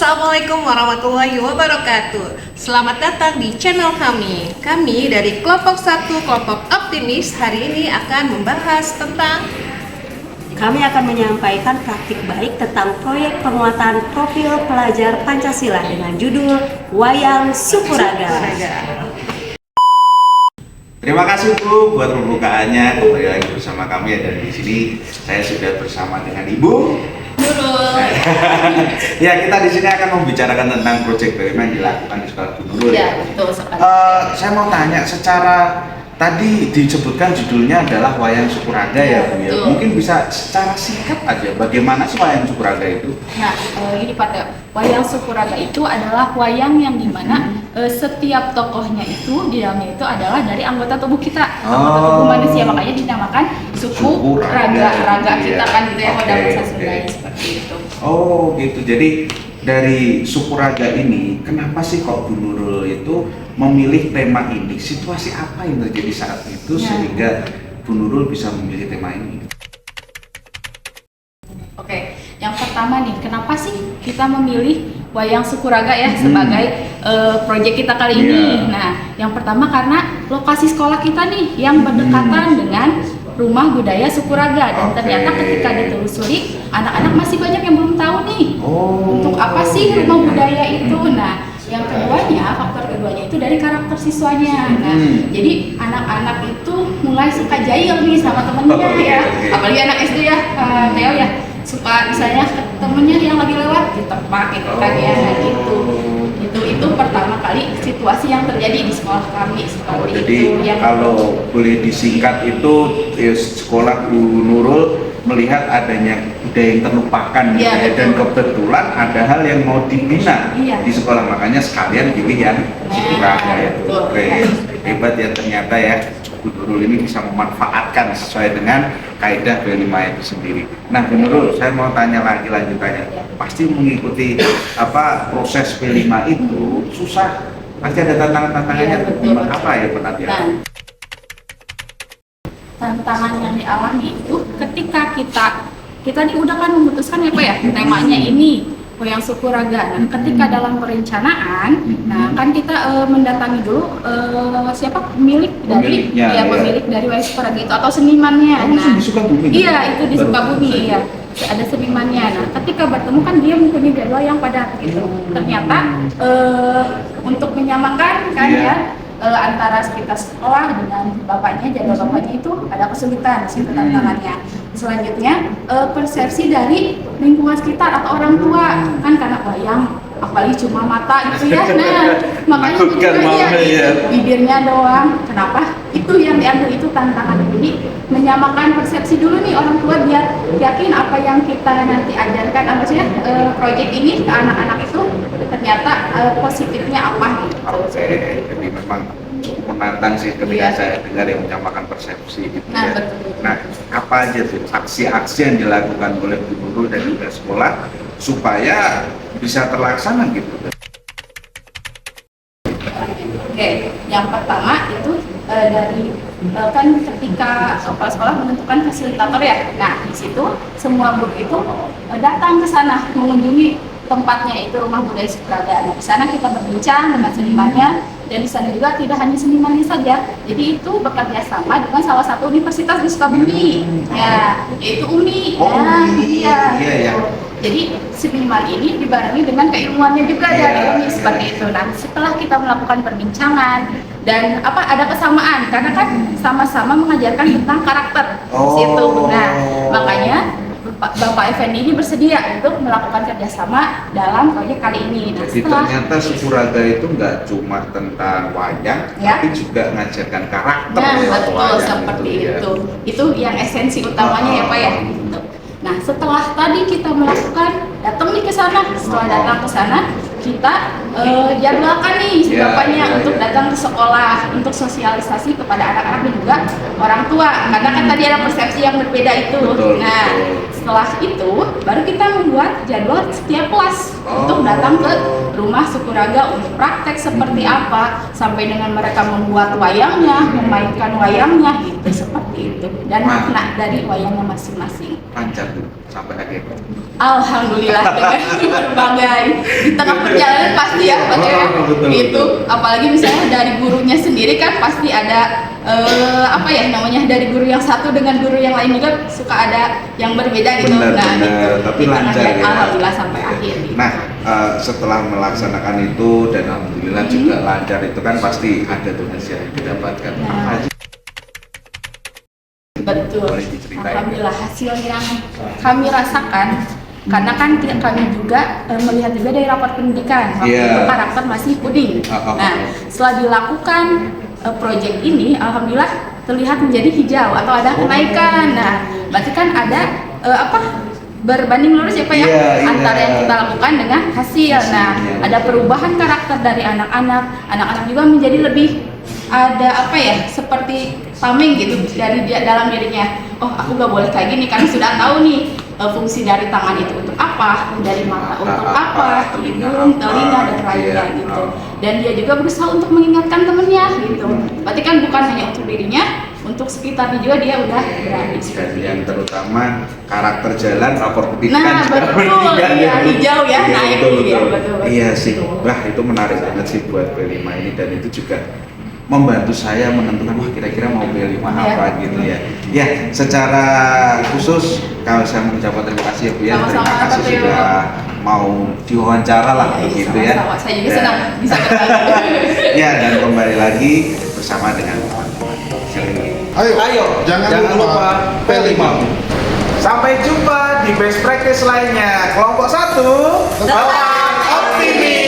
Assalamualaikum warahmatullahi wabarakatuh. Selamat datang di channel kami. Kami dari kelompok 1 kelompok optimis hari ini akan membahas tentang Kami akan menyampaikan praktik baik tentang proyek penguatan profil pelajar Pancasila dengan judul Wayang Sukuraga. Terima kasih Bu buat pembukaannya. Kembali lagi bersama kami ada di sini. Saya sudah bersama dengan Ibu Nurul. Ya, kita di sini akan membicarakan tentang proyek BUMN yang dilakukan di sekolah Bu Nurul. Ya, betul sekali. Saya mau tanya, secara tadi disebutkan judulnya adalah Wayang Sukuraga ya Bu ya. Betul. Mungkin bisa secara singkat aja bagaimana sih Wayang Sukuraga itu? Nah, ini pada wayang Sukuraga itu adalah wayang yang dimana setiap tokohnya itu di dalamnya itu adalah dari anggota tubuh kita, anggota tubuh manusia, makanya dinamakan suku raga kita kan gitu ya, pada bahasa Sundanya seperti itu. Oh gitu, jadi dari Sukuraga ini kenapa sih kok Bu Nurul itu memilih tema ini? Situasi apa yang terjadi saat itu sehingga Bu Nurul bisa memilih tema ini? Oke, yang pertama nih, kenapa sih kita memilih wayang Sukuraga ya sebagai proyek kita kali ini? Nah, yang pertama karena lokasi sekolah kita nih yang berdekatan dengan Rumah Budaya Sukuraga, dan ternyata ketika ditelusuri anak-anak masih banyak yang belum tahu nih untuk apa sih rumah budaya itu. Nah, yang keduanya, faktor keduanya itu dari karakter siswanya. Nah, jadi anak-anak itu mulai suka jahil nih sama temennya ya, apalagi anak SD ya, Theo ya, suka misalnya temennya yang lagi lewat ditepak gitu kan ya. Nah, itu pertama kali situasi yang terjadi di sekolah kami seperti Jadi itu. Yang kalau boleh disingkat itu sekolah Bu Nurul melihat adanya budaya yang terlupakan gitu Iya, ya, dan betul. kebetulan ada hal yang mau dibina Iya. di sekolah, makanya sekalian pilih yang Sukuraga ya. betul. Oke, hebat ya ternyata ya, Bu Nurul ini bisa memanfaatkan sesuai dengan kaidah B5 itu sendiri. Nah Bu Nurul, saya mau tanya lagi lanjutannya. Pasti mengikuti proses B5 itu susah, pasti ada tantangannya. Iya, betul. Apa ya penantian? Nah, tantangan yang dialami itu ketika kita nih udah kan memutuskan ya Pak ya, temanya ini wayang Sukuraga. Nah, ketika dalam perencanaan, nah kan kita mendatangi dulu siapa pemilik dari pemilik dari wayang Sukuraga itu atau senimannya. Nah, di Sukabumi? iya, itu di Sukabumi, iya. Ada senimannya. Nah, ketika bertemu kan dia mempunyai jadwal yang padat gitu. Ternyata untuk menyamakan kan ya antara kita sekolah dengan bapaknya, jadwal bapaknya itu ada kesulitan di situ tantangannya. Selanjutnya persepsi dari lingkungan sekitar atau orang tua kan, karena wayang apalagi cuma mata gitu ya. Nah, makanya juga bibirnya doang. Kenapa? Itu yang diambil itu tantangan. Jadi menyamakan persepsi dulu nih orang tua biar yakin apa yang kita nanti ajarkan, maksudnya proyek ini ke anak-anak itu ternyata positifnya apa gitu. Oke, jadi memang menantang sih ketika saya dengar yang menyamakan persepsi gitu Nah, ya. betul. Nah, apa aja tuh aksi-aksi yang dilakukan oleh Bu Nurul dan juga sekolah supaya bisa terlaksana gitu? Oke, yang pertama itu dari kan ketika kepala sekolah menentukan fasilitator ya. Nah, di situ semua grup itu datang ke sana mengunjungi tempatnya itu Rumah Budaya Sukuraga. Nah, di sana kita berbincang dengan senimannya, dan di sana juga tidak hanya senimannya saja. Jadi itu bekerja sama dengan salah satu universitas di Sukabumi, ya, yaitu UMI. Iya. Jadi seniman ini dibarengi dengan keilmuannya juga dari UMI seperti itu. Nah, setelah kita melakukan perbincangan dan ada kesamaan karena kan sama-sama mengajarkan tentang karakter di situ. Nah, makanya Bapak Effendi ini bersedia untuk melakukan kerjasama dalam proyek kali ini. Nah, Jadi ternyata Sukuraga itu nggak cuma tentang wayang, tapi juga mengajarkan karakter. Nah, lewat betul wayang seperti ya. itu. Itu yang esensi utamanya ya Pak ya. Gitu. Nah, setelah tadi kita melakukan datang nih ke sana, setelah datang ke sana kita jadwalkan nih bapaknya untuk datang ke sekolah untuk sosialisasi kepada anak-anak dan juga orang tua, karena kan tadi ada persepsi yang berbeda itu. Nah, setelah itu baru kita membuat jadwal setiap kelas untuk datang ke Rumah Sukuraga untuk praktek seperti apa, sampai dengan mereka membuat wayangnya, memainkan wayangnya gitu, seperti itu, dan makna dari wayangnya masing-masing. Lancar tuh. sampai akhir? Alhamdulillah dengan berbagai di tengah perjalanan pasti ya Pak Teo ya. betul, Itu betul. apalagi misalnya dari gurunya sendiri kan pasti ada apa ya namanya, dari guru yang satu dengan guru yang lain juga suka ada yang berbeda gitu. Benar, Nah, benar. gitu. Tapi Di tengah lancar jalan, ya. alhamdulillah sampai akhir gitu. Nah, setelah melaksanakan itu dan alhamdulillah juga lancar itu kan pasti ada tuh hasil yang didapatkan. Nah. Apa aja? Betul. Boleh diceritain? Alhamdulillah hasil yang kami rasakan karena kan kami juga melihat juga dari rapor pendidikan waktu Iya. itu karakter masih puding. Nah, setelah dilakukan proyek ini, alhamdulillah terlihat menjadi hijau atau ada kenaikan. Nah, berarti kan ada berbanding lurus ya Pak ya, Iya, iya. antara yang kita lakukan dengan hasil. Nah, Hasilnya. ada perubahan karakter dari anak-anak juga menjadi lebih ada seperti tameng gitu dari dalam dirinya. Oh, aku gak boleh kayak gini karena sudah tahu nih fungsi dari tangan itu untuk apa, dari mata untuk apa, hidung, telinga dan lainnya iya. gitu. Dan dia juga berusaha untuk mengingatkan temennya gitu. Berarti kan bukan hanya untuk dirinya, untuk sekitarnya juga dia udah berani. Dan yang terutama karakter jalan rapor pendidikan Nah, juga betul, meningkat iya, hijau ya, Iya, naik, betul, iya, betul. betul. Iya sih, wah itu menarik banget sih buat B5 ini, dan itu juga membantu saya menentukan wah kira-kira mau B5 apa gitu ya. Ya, secara khusus kalau saya mengucapkan terima kasih ya Bu ya, Sama-sama, terima kasih Pak Teo. sudah mau diwawancara lah begitu ya. Sama-sama, saya juga Dan- senang bisa berbagi. Ya, dan kembali lagi bersama dengan teman-teman. Ayo, jangan lupa P5. Sampai jumpa di best practice lainnya. Kelompok 1 Tetap optimis.